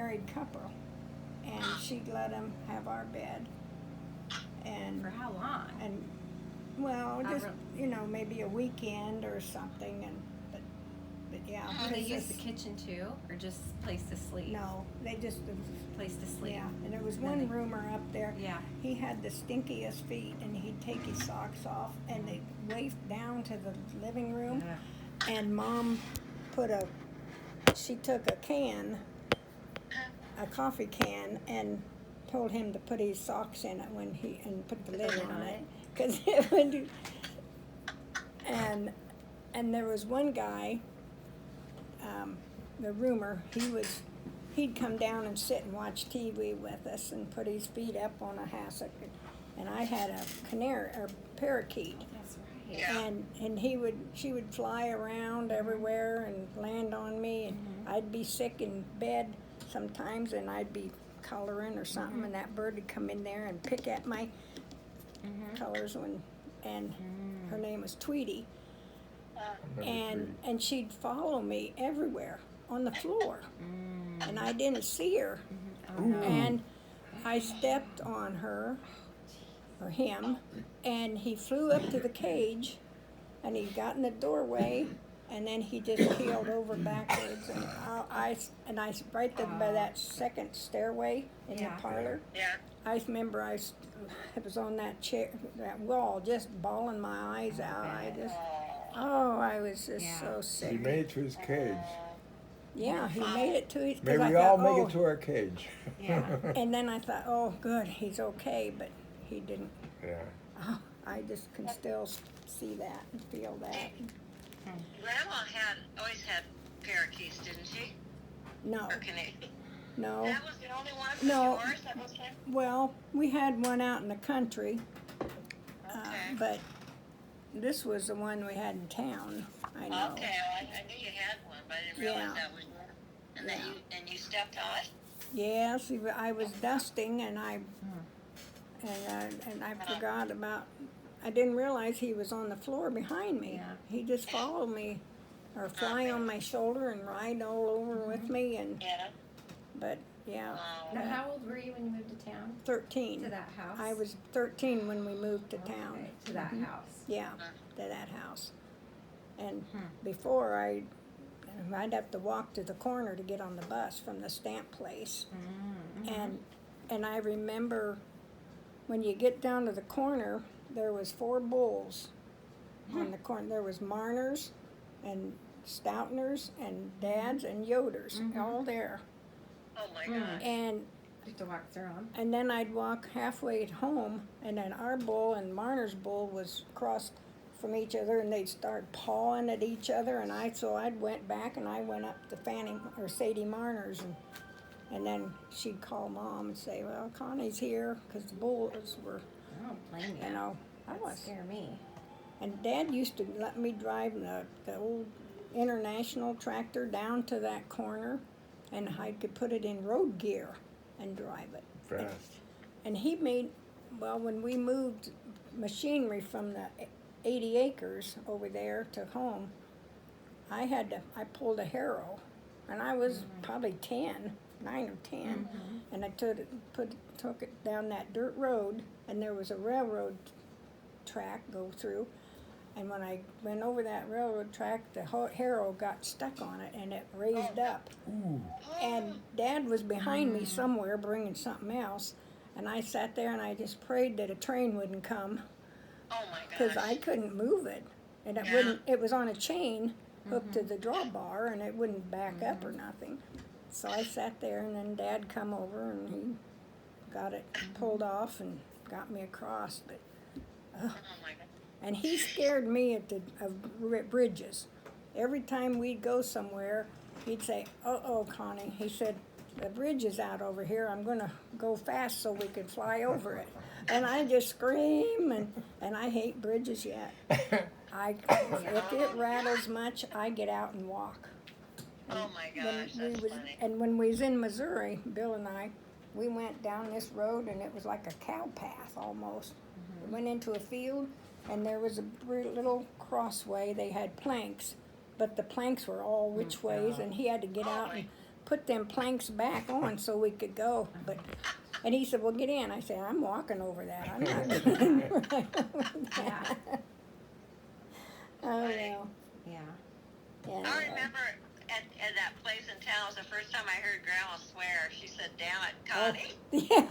married couple, and she'd let him have our bed. And For how long? and well, I just re- maybe a weekend or something, and but yeah. Do they because use the this- kitchen too, or just place to sleep? No, they just Place to sleep. yeah. And there was And then one they- roomer up there. Yeah. He had the stinkiest feet, and he'd take his socks off, and they wafted down to the living room. Ugh. And Mom she took a can, a coffee can, and told him to put his socks in it and put the lid on it, because it would do. And there was one guy, the roomer. He'd come down and sit and watch TV with us and put his feet up on a hassock, and I had a canary or parakeet. That's right. Yeah. And she would fly around everywhere and land on me, and I'd be sick in bed sometimes, and I'd be coloring or something, and that bird would come in there and pick at my colors and her name was Tweety, and she'd follow me everywhere on the floor, and I didn't see her, Oh, no. and I stepped on her or him, and he flew up to the cage, and he got in the doorway, and then he just keeled over backwards, and I right there by that second stairway in Yeah. the parlor. Yeah. I remember I was on that chair, that wall, just bawling my eyes out. I was just Yeah. so He sick. made it to his cage. Yeah, he made it to his. 'cause May I we all thought, make oh, it to our cage. Yeah. And then I thought, oh, good, he's okay, but he didn't. Yeah. Oh, I just can still see that and feel that. Grandma always had parakeets, didn't she? No, Or Canadian? no. That was the only one. No. Yours? That was him? Well, we had one out in the country, Okay. but this was the one we had in town. I know. Okay, well, I knew you had one, but I didn't realize Yeah. that was yours. And then you stepped on it. Yes, I was dusting, and I forgot about. I didn't realize he was on the floor behind me. Yeah. He just followed me, or fly on my shoulder and ride all over with me, and Yeah. but yeah, Now, how old were you when you moved to town? 13. To that house? I was 13 when we moved to town. Okay, to that house. Yeah, to that house. And before I'd have to walk to the corner to get on the bus from the stamp place. And I remember when you get down to the corner, there was 4 bulls on the corner. There was Marners and Stoutners and Dads and Yoders all there. Oh my gosh. And You have to walk through them. And then I'd walk halfway home, and then our bull and Marner's bull was crossed from each other, and they'd start pawing at each other, and I'd went back, and I went up to Sadie Marner's, and then she'd call Mom and say, well, Connie's here, because the bulls were, I don't blame you. you know, I That was. scare me. And Dad used to let me drive the old International tractor down to that corner, and I could put it in road gear and drive it. Fast. And he made, well, when we moved machinery from the 80 acres over there to home, I pulled a harrow, and I was probably 9 or 10, and I took it down that dirt road, and there was a railroad track go through, and when I went over that railroad track, the harrow got stuck on it, and it raised up. Ooh. And Dad was behind me somewhere bringing something else, and I sat there and I just prayed that a train wouldn't come, Oh my gosh. because I couldn't move it, and Yeah. it was on a chain hooked to the drawbar, and it wouldn't back up or nothing. So I sat there, and then Dad come over and he got it pulled off and got me across, but Oh my god. and he scared me of bridges. Every time we'd go somewhere, he'd say, "Uh-oh, Connie," he said, "the bridge is out over here. I'm going to go fast so we can fly over it." And I just scream, and I hate bridges yet. If it rattles much, I get out and walk. Oh my gosh, that's funny. And when we was in Missouri, Bill and I, we went down this road, and it was like a cow path almost. We went into a field, and there was a little crossway. They had planks, but the planks were all which ways, and he had to get out and put them planks back on so we could go. But and he said, "Well, get in." I said, "I'm walking over that. I'm not going right over that." Oh well. Yeah. Anyway. I remember at that place in town, it was the first time I heard Grandma swear. She said, "Damn it, Connie."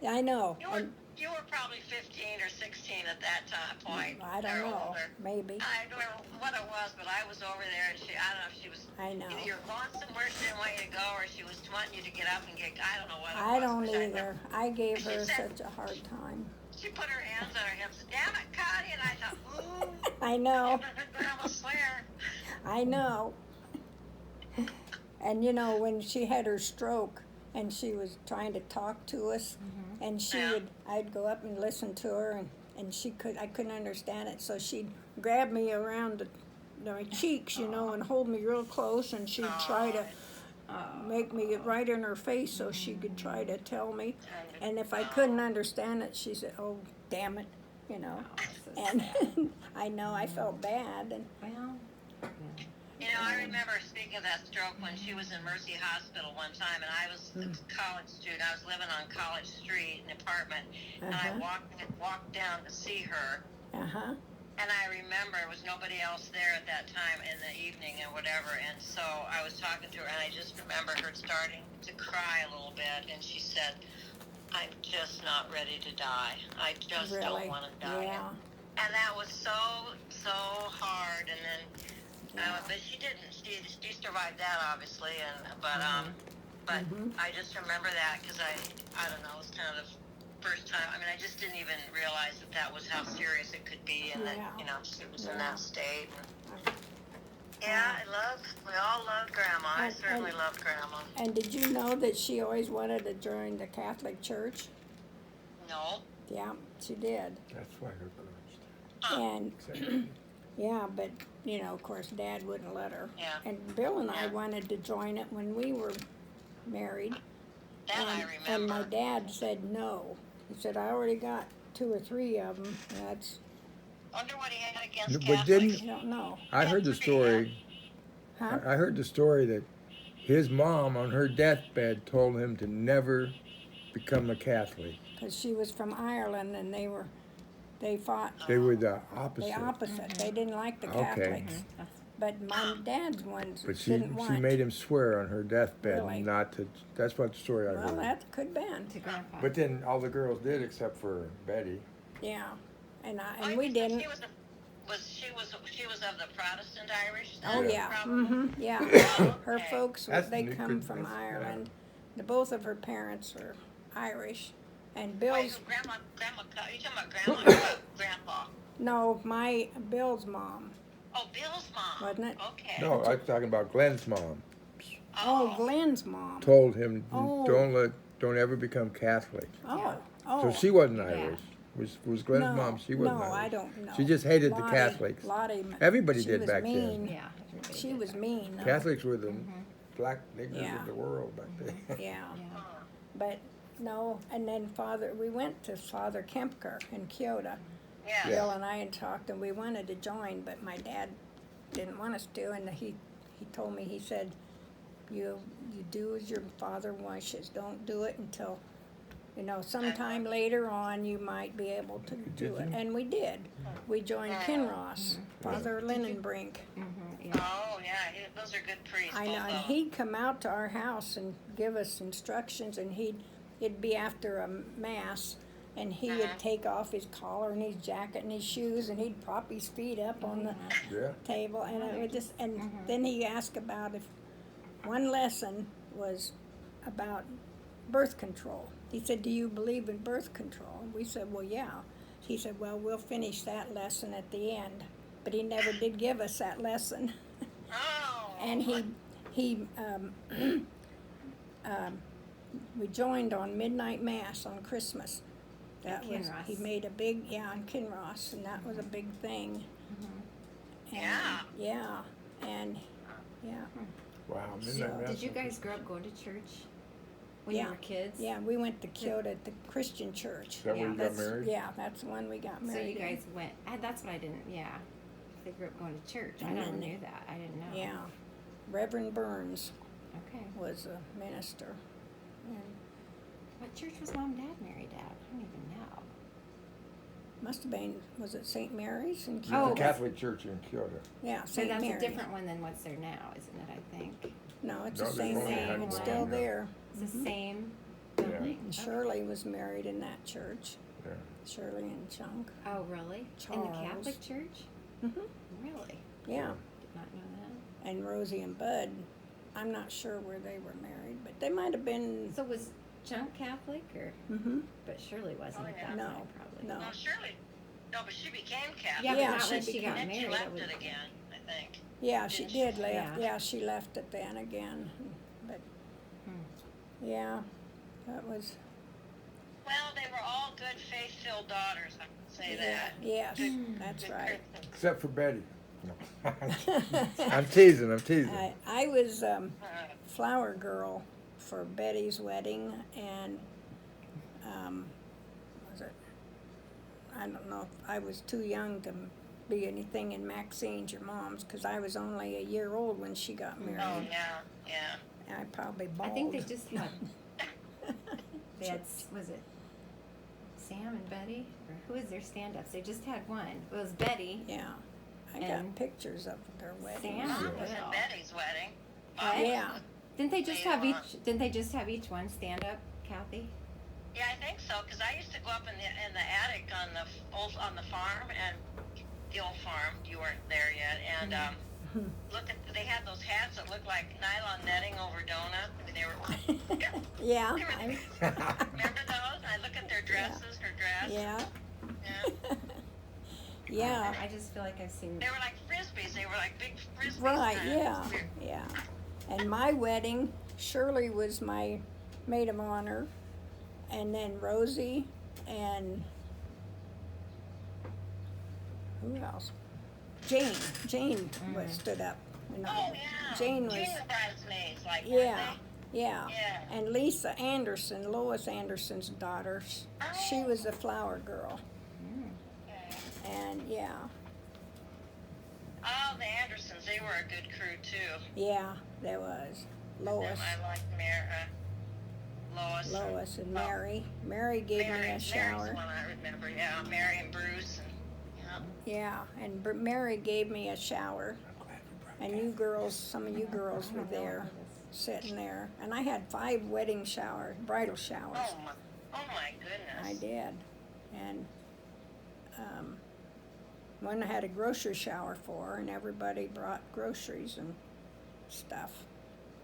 Yeah, I know. You were, And you were probably 15 or 16 at that time point. I don't or know. older. Maybe. I don't know what it was, but I was over there, and I don't know if she was I know. either you're going somewhere she didn't want you to go, or she was wanting you to get up and get. I don't know what it I was. don't but either. I gave She her said- such a hard time. She put her hands on her hips. "Damn it, Connie!" And I thought, "Ooh." I know. Grandma swear. I know. And you know, when she had her stroke and she was trying to talk to us, and Yeah. I'd go up and listen to her, and I couldn't understand it, so she'd grab me around my cheeks, you know, and hold me real close, and she'd try to make me get right in her face so she could try to tell me. And if I couldn't understand it, she said, "Oh, damn it," you know. And I know I felt bad, and Well, You know, I remember, speaking of that stroke, when she was in Mercy Hospital one time, and I was a college student. I was living on College Street, an apartment, and I walked down to see her. And I remember there was nobody else there at that time in the evening and whatever. And so I was talking to her, and I just remember her starting to cry a little bit. And she said, "I'm just not ready to die. I just really, don't want to die." yeah. And that was so hard. And then, but she didn't. She survived that, obviously. But I just remember that because I don't know. It was kind of the first time. I mean, I just didn't even realize that was how serious it could be, and that she was in that state. We all loved Grandma. I certainly loved Grandma. And did you know that she always wanted to join the Catholic Church? No. Yeah, she did. That's why her courage. And Exactly. yeah, but you know, of course, Dad wouldn't let her. Yeah. And Bill and I Yeah. wanted to join it when we were married. That I And remember. my dad said no. He said, "I already got 2 or 3 of them. That's Wonder what he had against But Catholics. didn't- I don't know." I heard the story. Huh? I heard the story that his mom on her deathbed told him to never become a Catholic. Because she was from Ireland, and they fought They were the opposite. the opposite. They didn't like the Okay. Catholics. But my dad's ones But she didn't want. made him swear on her deathbed Really? not to. That's what the story I Well, heard. that could been. to Grandpa. But then all the girls did except for Betty. Yeah, and Oh, we you said didn't. She was of the Protestant Irish. Oh then, yeah, probably? yeah. Her Okay. folks, That's they good- come from that's- yeah. Ireland. Both of her parents were Irish, and Wait, Bill's so Grandma, you talking about Grandma or about Grandpa? no, my Bill's mom, Oh, Bill's mom. Wasn't it? Okay. No, I'm talking about Glenn's mom. oh Glenn's mom. Told him Oh. don't ever become Catholic. Oh, oh. So she wasn't Yeah. Irish. Was Glenn's no, mom? She wasn't no, Irish. I don't know. She just hated the Lottie- Catholics. Lottie, Everybody she did was back then. mean. Yeah. everybody She did was that. mean. Though. Catholics were the black niggers Yeah. of the world back then. Yeah. Yeah. But no, and then we went to Father Kempker in Kyoto. Yeah. Bill and I had talked, and we wanted to join, but my dad didn't want us to, and he told me, he said, you do as your father wishes. Don't do it until, sometime later on you might be able to do it. And we did. We joined Kinross, Father Linenbrink. Yeah. Oh, yeah. Those are good priests. I know, both and of them. he'd come out to our house and give us instructions, and it'd be after a mass, and he would take off his collar and his jacket and his shoes, and he'd prop his feet up on the Yeah. table, and it would just, and then he asked about if one lesson was about birth control. He said, "Do you believe in birth control?" And we said, "Well, yeah." He said, "Well, we'll finish that lesson at the end," but he never did give us that lesson. Oh. And we joined on midnight mass on Christmas. That At was, he Kinross. made a big, on Kinross, and that was a big thing. And, Yeah. yeah, and yeah, Wow. So, Midnight Mass. Did you guys grow up going to church when Yeah. you were kids? yeah. We went to Kyoto at the Christian church. Is that where Yeah, you got that's- married? Yeah, that's the one we got So married. you in. guys went. That's what I didn't. Yeah. They grew up going to church. I And never then- knew that. I didn't know. Yeah, Reverend Burns. Okay. was a minister. And What church was Mom and Dad married at? I don't even know. must have been, was it St. Mary's in The Kyoto? Oh, Catholic Church in Kyoto. Yeah, So St. that's Mary's. a different one than what's there now, isn't it? I think No, it's No, the they same only name. had It's one. still Yeah. there. it's the Mhm. same Yeah. building. And Okay. Shirley was married in that church. Yeah. Shirley and Chunk. Oh, really? In the Charles. Catholic Church? hmm Really? Yeah. Did not know that. And Rosie and Bud, I'm not sure where they were married, but they might have been. So was Chunk Catholic, or hmm but Shirley wasn't Oh, at yeah. that No, time, probably. no. No, Shirley. No, but she became Catholic. Yeah, Yeah, but not she when she became- got And then she married. left it was, it again, I think. Yeah, she Didn't she? did left. Yeah. Yeah, she left it then again. But yeah, that was. Well, they were all good, faith-filled daughters. I can say Yeah, that. yes, Good- that's good right. Christians. Except for Betty. No. I'm teasing. I was Uh, flower girl for Betty's wedding, and was it? I don't know if I was too young to be anything in Maxine's, your mom's, because I was only a year old when she got married. oh, yeah. I probably bawled. I think they just had. They had. Was it Sam and Betty, or who was their stand-ups? They just had one. It was Betty. Yeah, I got And pictures of their wedding. Sam? Mom was Well. at Betty's wedding. What? Yeah. Didn't they just Later have on. each? Didn't they just have each one stand up, Kathy? Yeah, I think so. Because I used to go up in the attic on the farm and the old farm. You weren't there yet, and look at they had those hats that looked like nylon netting over donut. I mean, they were. Yeah, Remember those? I look at their dresses. Her dress. yeah, Yeah. yeah. I just feel like I've seen. They were like frisbees. They were like big frisbees. Right, kinda. yeah, Weird. yeah. And my wedding, Shirley was my maid of honor, and then Rosie, and who else? Jane was stood up. You know. Oh yeah. Jane was, Jane was bridesmaids, like yeah, weren't yeah. Yeah. And Lisa Anderson, Lois Anderson's daughter, she was the flower girl, they? Okay. and yeah, Oh, the Andersons. They were a good crew too. yeah, there was Lois. I liked Lois. Lois and oh, Mary. Mary gave me a Mary's shower. the one I remember. Yeah, Mary and Bruce. And, Yeah, and Mary gave me a shower. And you girls, some of you girls were there, sitting there. And I had 5 wedding showers, bridal showers. oh my goodness. I did. And one I had a grocery shower for, and everybody brought groceries and stuff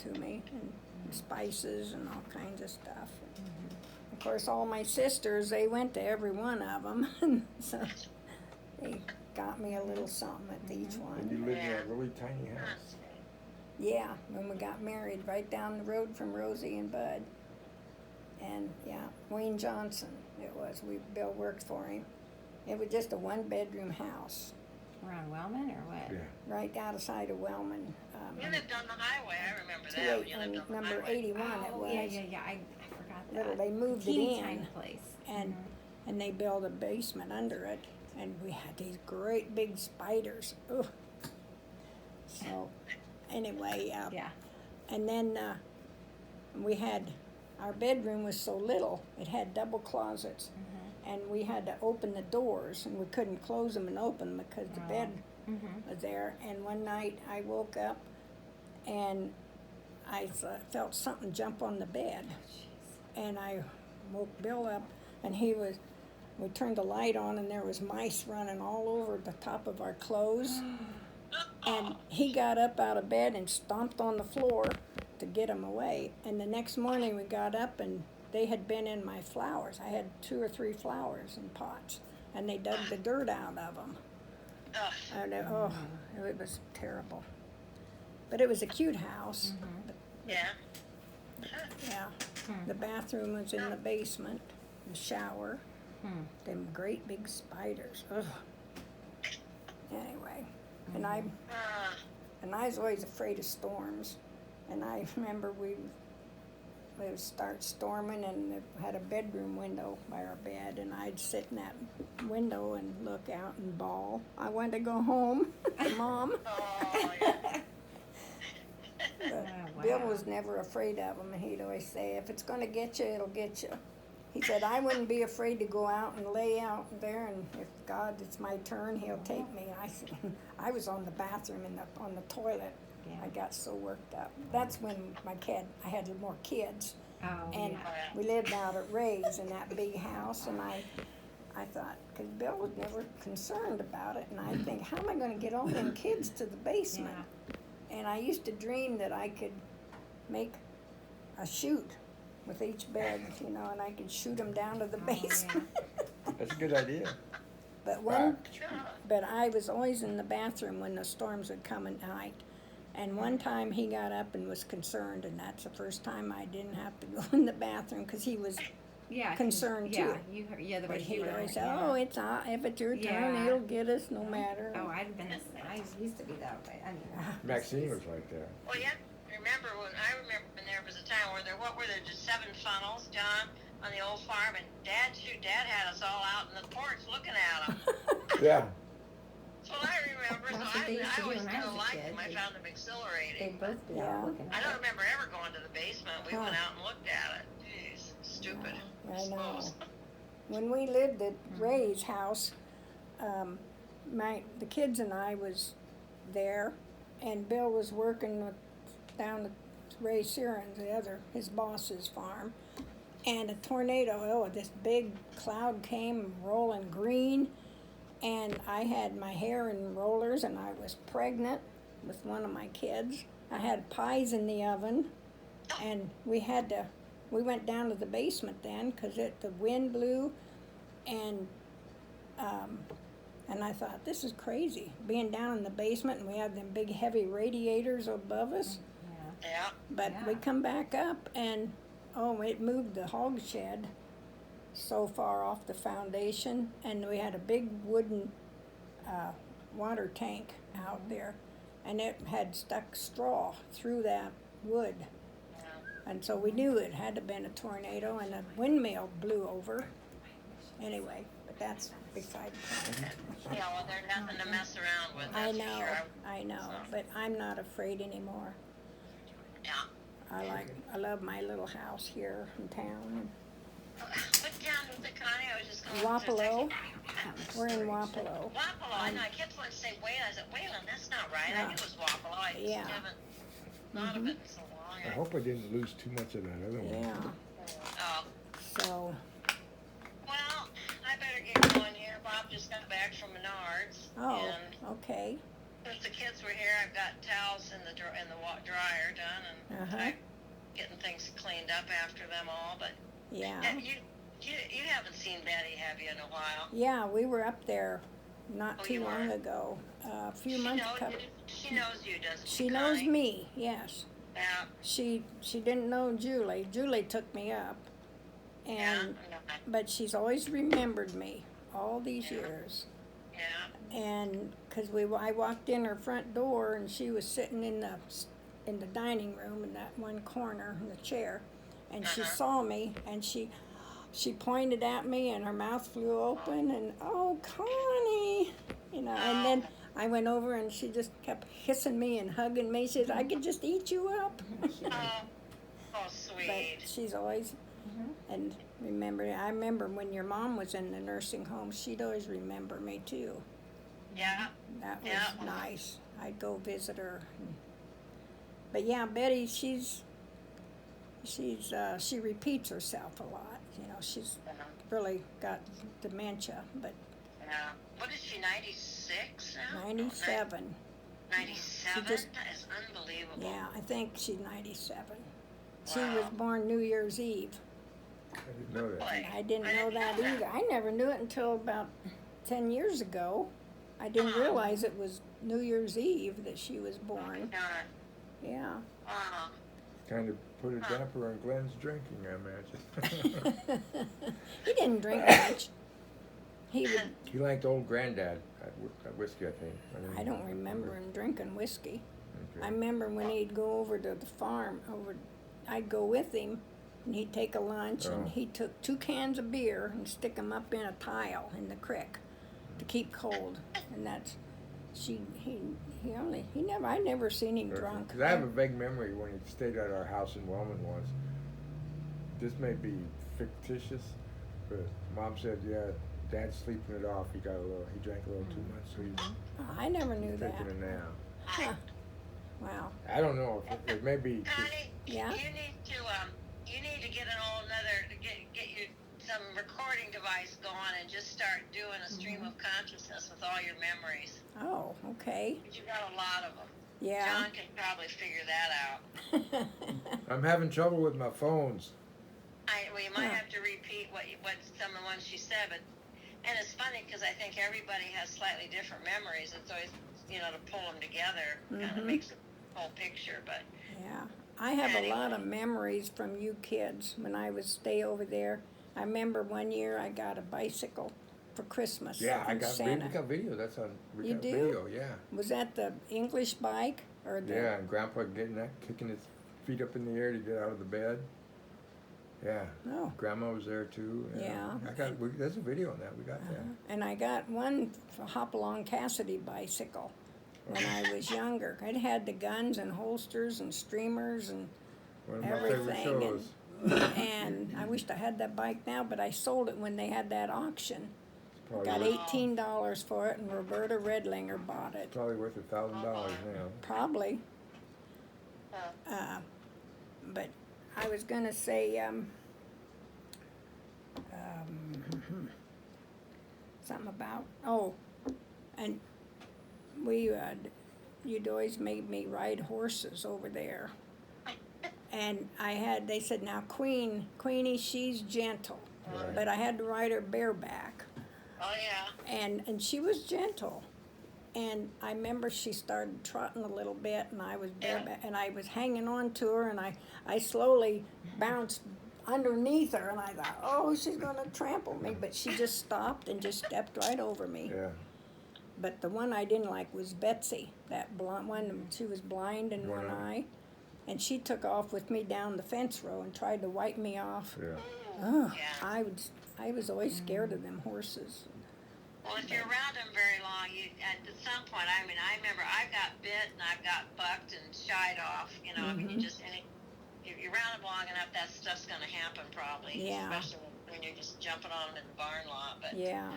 to me, and spices and all kinds of stuff. Of course, all my sisters, they went to every one of them, and so they got me a little something at each You one. live in a really tiny house. Yeah, when we got married, right down the road from Rosie and Bud. And yeah, Wayne Johnson, it was. Bill worked for him. It was just a 1-bedroom house, Around Wellman or what? Yeah. right outside of Wellman. You lived on the highway. I remember that. When you lived on the Number highway. 81 it Oh, was. yeah. I forgot that. Little, they moved it Teeny in. tiny place. And and they built a basement under it, and we had these great big spiders. Ugh. So, anyway, Yeah. and then we had, our bedroom was so little, it had double closets, and we had to open the doors, and we couldn't close them and open them because the bed was there. And one night I woke up, and I felt something jump on the bed, and I woke Bill up, and we turned the light on, and there was mice running all over the top of our clothes. And he got up out of bed and stomped on the floor to get them away. And the next morning we got up, and they had been in my flowers. I had 2 or 3 flowers in pots, and they dug the dirt out of them. Ugh. And it was terrible. But it was a cute house. Yeah. Yeah. The bathroom was in the basement, the shower. Them great big spiders. Ugh. Anyway, and I was always afraid of storms. And I remember we would start storming, and it had a bedroom window by our bed, and I'd sit in that window and look out and bawl. I wanted to go home to Mom. Oh, yeah. wow. Bill was never afraid of them, and he'd always say, if it's gonna get you, it'll get you. He said, I wouldn't be afraid to go out and lay out there, and if God, it's my turn, he'll take me. I said, I was on the bathroom on the toilet. Yeah. I got so worked up. That's when I had more kids, Oh, and yeah. we lived out at Ray's in that big house, and I thought, because Bill was never concerned about it, and I think, how am I going to get all them kids to the basement? Yeah. And I used to dream that I could make a chute with each bed, and I could shoot them down to the Oh, yeah. basement. That's a good idea. But I was always in the bathroom when the storms would come at night. And one time he got up and was concerned, and that's the first time I didn't have to go in the bathroom because he was Yeah, 'cause- concerned yeah, too. you heard, yeah, the But way he'd you were. always say, Yeah. "Oh, if it's your turn, Yeah. it'll get us no matter." Oh, I'd have been. I used to be that way. I mean, Maxine was like that. Well, yeah. Remember when there was a time where what were there, just 7 funnels, John, on the old farm, and Dad had us all out in the porch looking at them. Yeah. That's what I remember. That's So what they used to I do always when I kind of was a liked kid. them. I found them they'd exhilarating. both be Yeah. out looking I at don't it. remember ever going to the basement. We Huh. went out and looked at it. Jeez, stupid. I know. suppose. When we lived at Ray's house, the kids and I was there, and Bill was working down at Ray Sheeran's, his boss's farm, and a tornado, this big cloud came rolling green, and I had my hair in rollers, and I was pregnant with one of my kids. I had pies in the oven, and we went down to the basement then because the wind blew, and I thought, this is crazy, being down in the basement, and we had them big heavy radiators above us. Yeah. Yeah. But we Yeah. come back up, and it moved the hog shed so far off the foundation, and we had a big wooden water tank out there, and it had stuck straw through that wood. And so we knew it had to have been a tornado, and a windmill blew over. Anyway, but that's beside the point. Yeah, well, there's nothing to mess around with. I That's know, for sure. I know, but I'm not afraid anymore. Yeah. I love my little house here in town. What town was it, Connie? I was just going Wapello. to We're in Wapello. Wapello. I know. I kept wanting to say Wayland. I said, Wayland, that's not right. I knew it was Wapello. I just Yeah. haven't thought of it in so long. I hope I didn't lose too much of that other one. Yeah, Oh, so, well, I better get going here. Bob just got back from Menards. oh, And okay, since the kids were here, I've got towels in the dryer done and uh-huh, getting things cleaned up after them all. But yeah. you haven't seen Betty, have you, in a while? Yeah, we were up there not Oh, too you long were? ago, a few months ago. She knows you, doesn't she? She knows Connie? me, yes. Yeah. She didn't know Julie. Julie took me up, and Yeah. but she's always remembered me all these years. Yeah. And because I walked in her front door, and she was sitting in the dining room in that one corner in the chair, and she saw me, and she pointed at me, and her mouth flew open, and oh, Connie, and then I went over, and she just kept kissing me and hugging me. She said, I could just eat you up. Oh, sweet. But she's always, and I remember when your mom was in the nursing home, she'd always remember me too. Yeah. That was Yeah. nice. I'd go visit her. But yeah, Betty, she repeats herself a lot. She's really got dementia, but Yeah. What is she, 96 now? 97. 97? just- That is unbelievable. Yeah, I think she's 97. She was born New Year's Eve. I didn't know that. Boy, I didn't know that either. I never knew it until about 10 years ago. I didn't realize it was New Year's Eve that she was born. God. Yeah. Kind of put a damper on Glenn's drinking, I imagine. He didn't drink much. He would. He liked old granddad whiskey, I think. I don't remember him drinking whiskey. Okay. I remember when he'd go over to the farm. I'd go with him, and he'd take a lunch, and Oh. he took 2 cans of beer and stick them up in a tile in the creek to keep cold. And I never seen him drunk. Because I have a vague memory when he stayed at our house in Wellman once. This may be fictitious, but Mom said, yeah, Dad's sleeping it off. He drank a little too much, so he's I never knew that. taking a nap. Huh. Wow. I don't know if it may be. Connie, Yeah? you need to get get you some recording device going and just start doing a stream of consciousness with all your memories. Oh, okay. You got a lot of them. Yeah. John can probably figure that out. I'm having trouble with my phones. You might Huh. have to repeat what some of the ones she said, but and it's funny because I think everybody has slightly different memories. It's always to pull them together kind of makes a whole picture. But Yeah. I have a lot of memories from you kids when I would stay over there. I remember one year I got a bicycle for Christmas. Yeah, from we Santa. got video. That's on. We You got do? video. Yeah. Was that the English bike or the? Yeah, and Grandpa kicking his feet up in the air to get out of the bed. Yeah. No. Grandma was there too. Yeah. There's a video on that. We got that. And I got one Hopalong Cassidy bicycle when I was younger. It had the guns and holsters and streamers and One of my favorite everything. shows. And I wished I had that bike now, but I sold it when they had that auction. Probably, Got worth, $18 for it, and Roberta Redlinger bought it. probably worth $1,000 now. Probably. But I was gonna say, something about, and you'd always made me ride horses over there. And they said, now Queenie, she's gentle. Right. But I had to ride her bareback. oh yeah, And she was gentle. And I remember she started trotting a little bit, and I was bareback, and I was hanging on to her, and I slowly bounced underneath her, and I thought, oh, she's gonna trample me, but she just stopped and just stepped right over me. Yeah. But the one I didn't like was Betsy, that blonde one. She was blind in one eye, and she took off with me down the fence row and tried to wipe me off. Yeah. Oh, Yeah. I was always scared of them horses. well, if you're around them very long, at some point, I remember I got bit and I got bucked and shied off. I mean, if you're around them long enough, that stuff's gonna happen probably. Yeah. Especially when you're just jumping on them in the barn lot. But Yeah.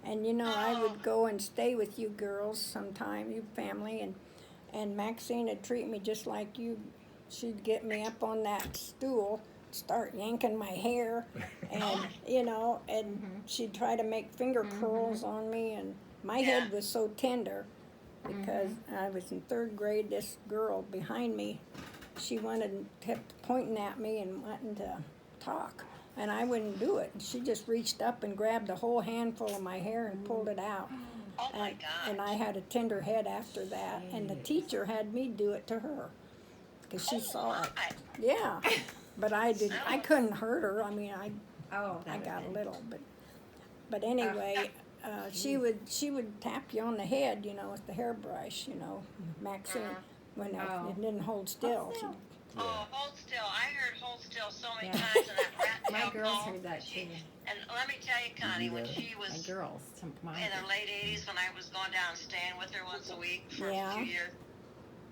And I would go and stay with you girls sometime, you family, and Maxine would treat me just like you. She'd get me up on that stool, start yanking my hair, and and she'd try to make finger curls on me, and my head was so tender because I was in third grade. This girl behind me, she kept pointing at me and wanting to talk. And I wouldn't do it. And she just reached up and grabbed a whole handful of my hair and pulled it out. oh my And, God. and I had a tender head after that. And the teacher had me do it to her because she saw it. My. Yeah, but I didn't. I couldn't hurt her. I mean, I that got a was little, but anyway, she would tap you on the head, with the hairbrush, Maxine, when it didn't hold still. still. Oh, hold still. I heard hold still so many Yeah. times in that rat My tail girls comb. heard that too. And let me tell you, Connie, when she My was girls, mine. in her late 80s, when I was going down and staying with her once a week for Yeah. 2 years,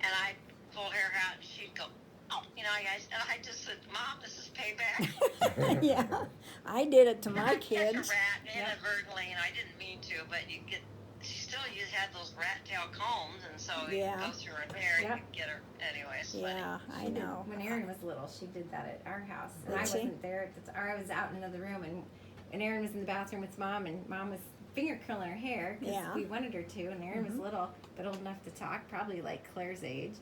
and I'd pull her out, and she'd go, oh, guys, and I just said, Mom, this is payback. Yeah, I did it to my I'd catch kids. a rat inadvertently, and I didn't mean to, but you had those rat tail combs, and so you Yeah. go through her hair, Yep. you could get her anyways. Yeah, I She did- know. When Erin was little, she did that at our house, and Did I she? wasn't there. Or I was out in another room, and Erin was in the bathroom with Mom, and Mom was finger curling her hair because Yeah. we wanted her to. And Erin was little, but old enough to talk, probably like Claire's age.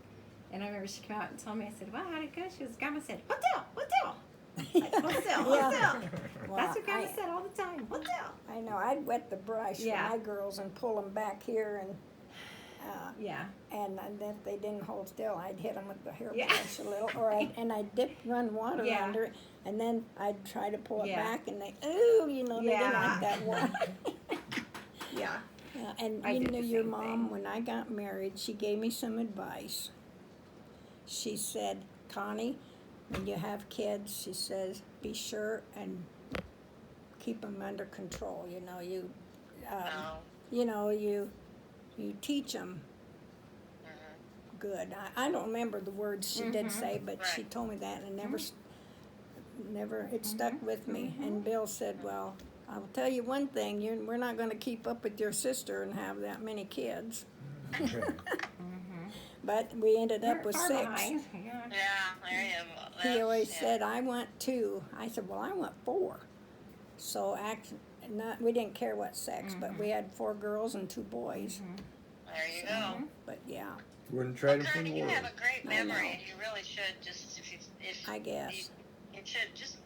And I remember she came out and told me, I said, "Well, how'd it go?" She was, "Grandma said, hotel, hotel." Like, hotel, Yeah. hotel. Well, That's what Grandma I- said all the time. Hotel. I know. I'd wet the brush Yeah. for my girls and pull them back here, Yeah. and if they didn't hold still, I'd hit them with the hairbrush Yeah. a little, or I'd run water Yeah. under it, and then I'd try to pull it Yeah. back, and they didn't like Yeah. that water. Yeah. And I you did know, the your same mom, thing. when I got married, she gave me some advice. She said, Connie, when you have kids, she says, be sure and keep them under control. No. You you teach them Mhm. good. I don't remember the words she did Mhm. say, but she Right. told me that, and never it stuck with me. And Bill said, "Well, I'll tell you one thing: we're not going to keep up with your sister and have that many kids." But we ended up We're with far 6. behind. Yeah. Yeah, there you go. He always Yeah. said, "I want 2." I said, "Well, I want 4." So we didn't care what sex, but we had 4 girls and 2 boys. There you go. But yeah, Wouldn't trade Well, it for Connie, the you world. have a great I know. memory, and you really should just if I guess. you should just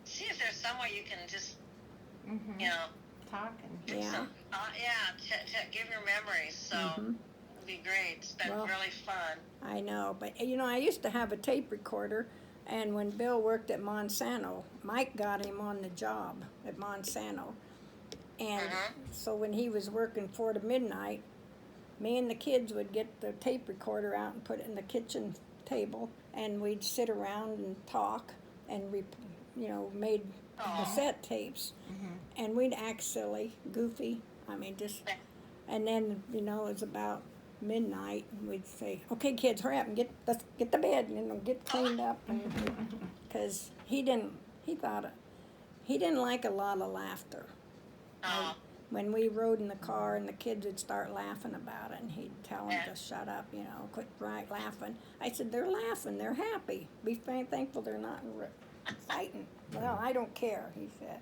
see if there's some way you can just Mhm. you know Talk and Yeah. some to give your memories. So Mhm. it'd be great. It's been Well, really fun. I know. But I used to have a tape recorder, and when Bill worked at Monsanto, Mike got him on the job at Monsanto. And so when he was working 4 to midnight, me and the kids would get the tape recorder out and put it in the kitchen table, and we'd sit around and talk, and made cassette tapes, and we'd act silly, goofy. I mean, and then it was about midnight, and we'd say, "Okay, kids, hurry up and let's get to bed, get cleaned up," because he didn't like a lot of laughter. Oh, When we rode in the car and the kids would start laughing about it, and he'd tell them Yeah. to shut up, quit laughing. I said, "They're laughing, they're happy. Be thankful they're not fighting." "Well, I don't care," he said.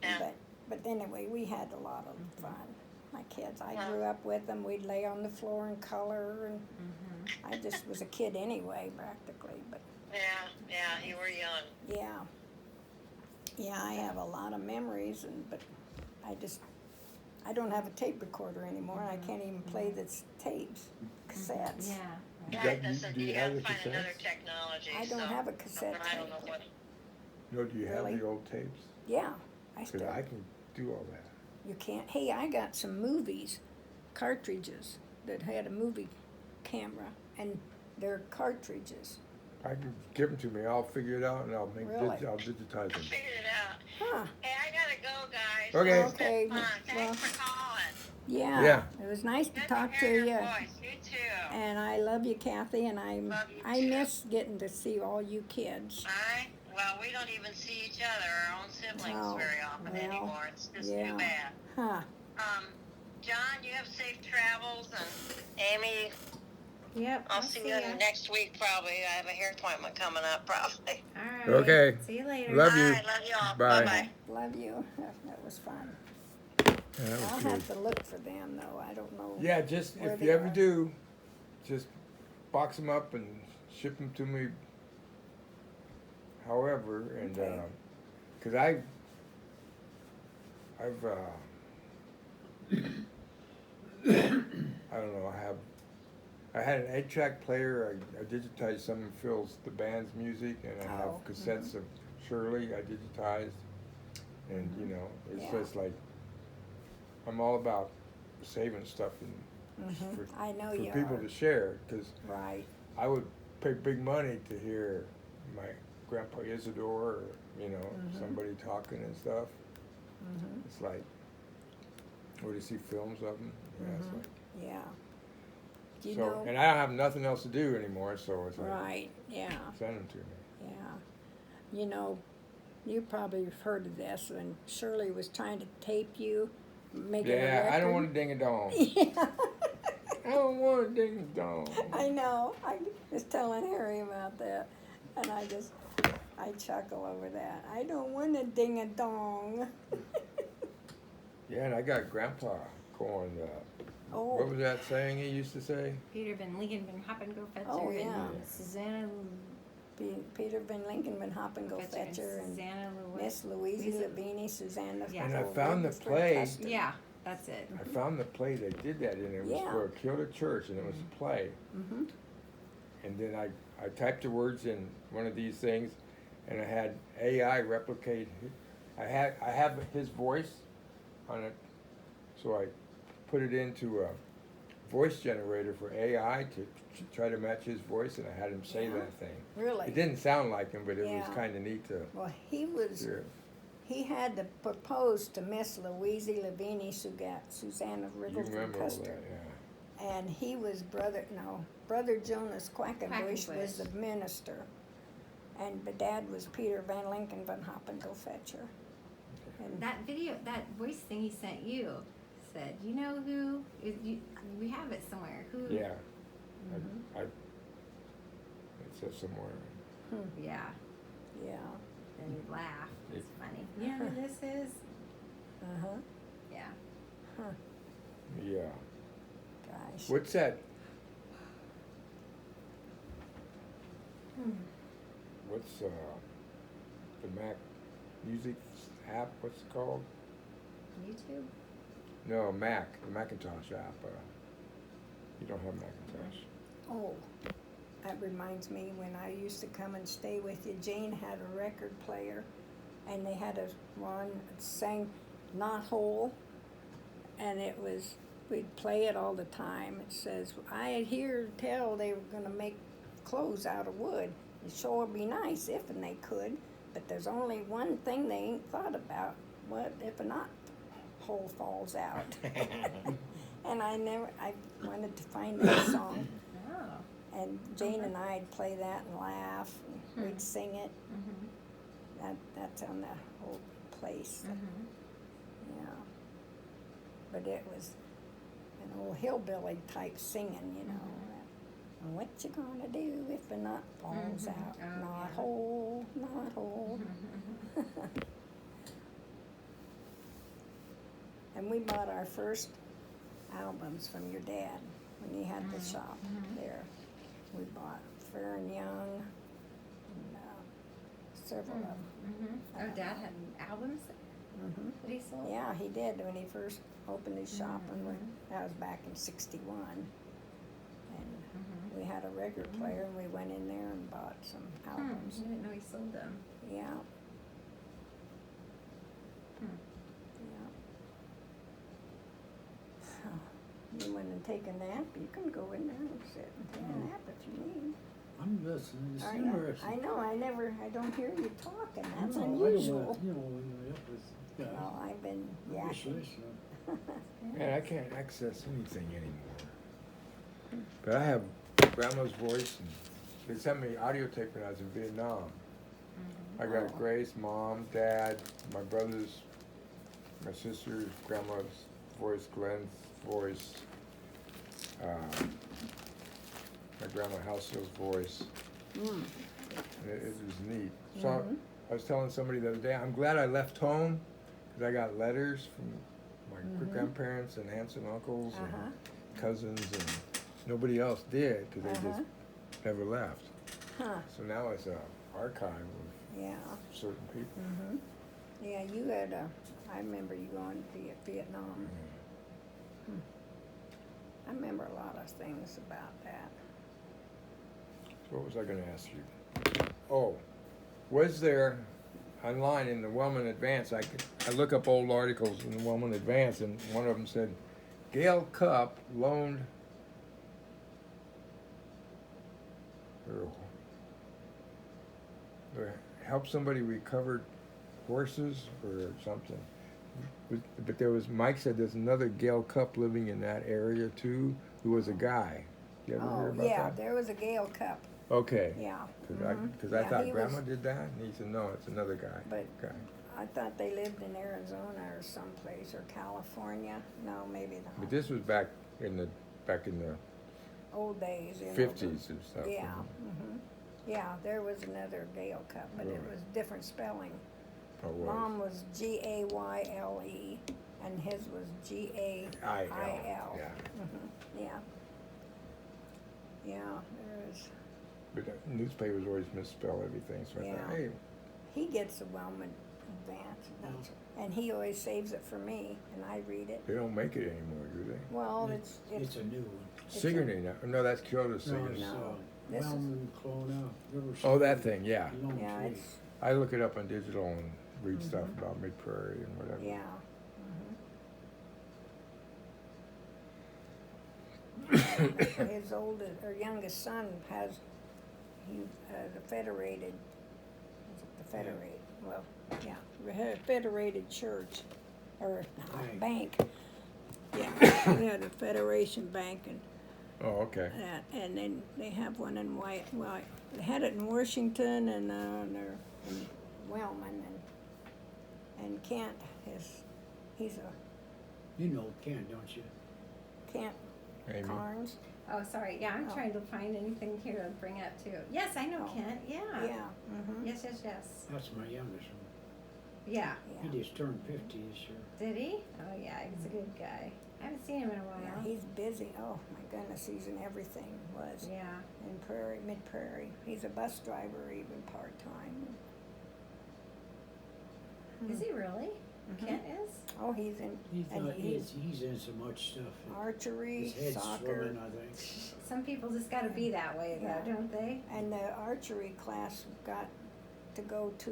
Yeah. But anyway, we had a lot of fun. My kids, I Yeah. grew up with them. We'd lay on the floor and color, and I just was a kid anyway, practically. But yeah, you were young. yeah, I have a lot of memories, but I don't have a tape recorder anymore. I can't even play the tapes, cassettes. Yeah. You Right, got- that's do you you have have to the find another cassettes? technology. I don't so, have a cassette I don't know tape. what. No, do you have Really? the old tapes? Yeah, I Because still. I can do all that. You can't. Hey, I got some movies, cartridges that had a movie camera, and they're cartridges. I can give them to me. I'll figure it out and I'll Really? I'll digitize them. Figured it out. Huh? Hey, I gotta go, guys. Okay. It's been Okay, fun. well- Thanks for calling. Yeah. Yeah. It was nice to Good talk to to hear you. your voice. You too. And I love you, Kathy, and Love you I too. miss getting to see all you kids. Well, we don't even see each other, our own siblings, Oh, very often well, anymore. It's just yeah. too bad. Huh? John, you have safe travels, and Amy, Yep. I'll see you next week probably. I have a hair appointment coming up probably. All right. Okay. See you later. Love you. All right, love you all. Bye. Bye-bye. Love you. That was fun. Yeah, that I'll was good. have to look for them though. I don't know. Yeah, just where if they you ever are. do, just box them up and ship them to me. However, and Okay. because I've I don't know. I had an 8-track player. I digitized some of the band's music, and I have Oh, cassettes of Shirley. I digitized, and it's Yeah. just like I'm all about saving stuff and for, I know for you people are. to share, because Right. I would pay big money to hear my grandpa Isidore or somebody talking and stuff. It's like, or to see films of them. Yeah, it's like, Yeah. Do you so, know? and I don't have nothing else to do anymore, so it's like, Right. Yeah. send them to me. Yeah. You probably have heard of this when Shirley was trying to tape you, making a Yeah, record. I don't want to ding a dong. Yeah. I don't want to ding a dong. I know. I was telling Harry about that, and I chuckle over that. I don't want to ding a dong. Yeah, and I got Grandpa going. Oh. What was that saying he used to say? Peter Van Lincoln Van Hoppen Go Fetcher. Oh, yeah. And Susanna Peter Van Lincoln would hop and go fetcher, and Susanna Miss Louise Labini, Susanna. Yeah. And I Fuller, found the Mr. play. Custer. Yeah, that's it. I found the play they did that in. It was Yeah. for a Kilda church, and it was a play. Mhm. And then I typed the words in one of these things, and I had AI replicate. I have his voice on it, so I put it into a voice generator for AI to try to match his voice, and I had him say Yeah. that thing. Really? It didn't sound like him, but it Yeah. was kind of neat to Well, hear. he had to propose to Miss Louise Lavini, Susanna You Riddle from remember all Custer. that, yeah. and he was Brother Jonas Quackenbush was the minister, and the dad was Peter Van Lincoln Van Hoppendorf-Fetcher. And That video, that voice thing he sent you, said, you know who? We have it somewhere. Who? Yeah. Mhm. It says somewhere. Yeah. Yeah. And you laugh. It's funny. You know who this is? Uh-huh. Yeah. Yeah. Gosh. What's that? What's the Mac music app? What's it called? YouTube? No, Mac. The Macintosh app. You don't have Macintosh. Oh, that reminds me when I used to come and stay with you, Jane had a record player, and they had one that sang Not Whole, and we'd play it all the time. It says, I hear tell they were gonna make clothes out of wood. It sure would be nice if and they could, but there's only one thing they ain't thought about. What if a knot hole falls out? And I wanted to find that song. Oh. And Jane and I'd play that and laugh, and we'd sing it. Mm-hmm. That's on the whole place. Mm-hmm. Yeah. But it was an old hillbilly type singing, you know. What you gonna do if a knot falls out? Oh, Knot yeah. hole, knot hole. And we bought our first albums from your dad when he had the shop there. We bought Fair and Young and several of them. Mm-hmm. Oh, Dad had albums Mm-hmm. that he sold? Yeah, he did when he first opened his shop, and that was back in '61. And we had a record player, and we went in there and bought some albums. I didn't know he sold them. Yeah. Hmm. Yeah. So, you went and take a nap. You can go in there and sit and take a nap if you need. I'm listening. It's I interesting. know. I don't hear you talking. That's No, unusual. I don't, when you're up with guys. Well, I've been I'm just yakking. listening. Man, I can't access anything anymore. But I have Grandma's voice, and they sent me audio tape when I was in Vietnam. I got Oh. Grace, Mom, Dad, my brothers, my sister's, Grandma's voice, Glenn's voice, my Grandma Househill's voice. Mm. And it was neat. So I was telling somebody the other day, I'm glad I left home because I got letters from my great grandparents and aunts and uncles and cousins, and nobody else did because they just never left. Huh. So now it's an archive of Yeah. certain people. Mhm. Yeah, you had I remember you going to Vietnam. I remember a lot of things about that. So what was I going to ask you? Oh, was there online in the Wellman Advance? I look up old articles in the Wellman Advance, and one of them said Gail Cupp loaned or helped somebody recover horses or something. But there was, Mike said there's another Gail Cupp living in that area too, who was a guy. You ever hear about yeah, that? there was a Gale Cup. Okay. Yeah. Because I Yeah, thought he Grandma was- did that, and he said, no, it's another guy. But Okay. I thought they lived in Arizona or someplace, or California. No, maybe not. But this was back in the Old days, you know. 50s and stuff. Yeah. Yeah, there was another Gale Cup, but it Right. was different spelling. Oh, it was. Mom was Gayle, and his was Gail. I-L, yeah. Yeah. Yeah, there is. But the newspapers always misspell everything, so I Yeah. thought, hey, He gets the Wellman Advance, and he always saves it for me, and I read it. they don't make it anymore, do they? Well, It's it's a new one. Sigourney now. No, that's Kyoto No, Sigourney. it's No, this is- Wellman Clone Out. River Oh, that City, thing, yeah. Lone yeah, Tree. it's I look it up on digital and read stuff about Mid Prairie and whatever. yeah. His oldest or youngest son has the Federated. Is it the Federated? Well, yeah, Federated Church or Bank. bank. Yeah, the Federation Bank and Oh, okay. that, and then they have one in they had it in Washington and they're in Wellman and Kent he's a You know Ken, don't you? Kent Amy. Carnes. Oh, sorry. Yeah, I'm Oh. trying to find anything here to bring up too. Yes, I know Oh. Kent. Yeah. Yeah. Mm-hmm. Yes, yes, yes. That's my youngest one. Yeah. He Yeah. just turned 50 this year. Did he? Oh, yeah. He's a good guy. I haven't seen him in a Yeah, while. he's busy. Oh my goodness, he's in everything. Was Yeah. in Mid Prairie. He's a bus driver, even part time. Is he really? Mhm. Kent is? Oh, he's in and He's in so much stuff. archery, His head's soccer, swimming, I think. Some people just got to be that way, though, Yeah. don't they? and the archery class got to go to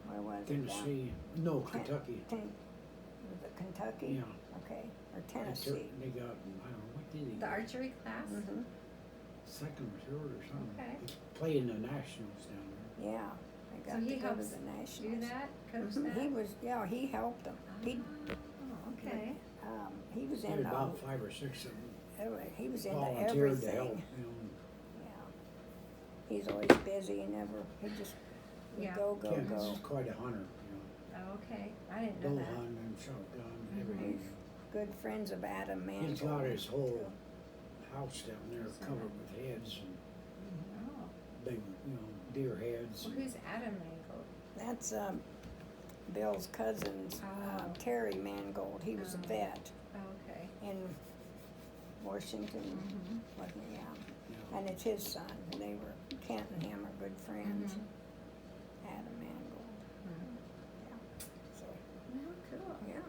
where was it? Tennessee, no, Kentucky. Was it Kentucky? Yeah. Okay, or They Tennessee. They got, I don't know, what did he The get? archery class? Mm-hmm. Second or third or something. Okay. He played in the Nationals down there. Yeah, I So got he to go to helps the do Nationals. that? Coach Mhm, that? He was, yeah, he helped them. Oh, okay. He was There's into about 5 or 6 of them he was into volunteered to help, everything. you know. Yeah, he's always busy. He just would Yeah. go Ken's go. quite a hunter, you Oh, okay. I didn't know. know Bow that. hunting and shotgun, He's everything. good friends of Adam Mangold. He's got his whole too. house down there covered with heads and Oh. big, deer heads. Well, who's Adam Mangold? That's Bill's cousin's Oh. Terry Mangold. He was a Oh. vet Oh, okay. in Washington, Mm-hmm. wasn't he? Yeah. Yeah. And it's his son. They were Kent and him are good friends. Mhm. Adam Mangold. So Oh, cool. yeah,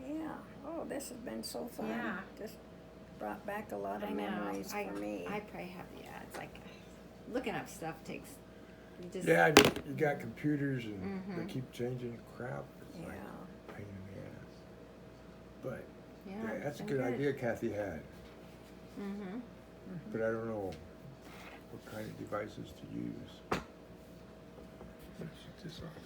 Yeah. yeah. Oh, this has been so fun. Yeah. Just brought back a lot of I know. memories for me. I probably have, yeah, it's like looking up stuff takes, you just. Yeah, you got computers and they Mhm. keep changing crap. It's Yeah. like a pain in the ass. But Yeah, yeah, that's a been good idea Kathy had. Mm-hmm. But I don't know what kind of devices to use. Shut this off.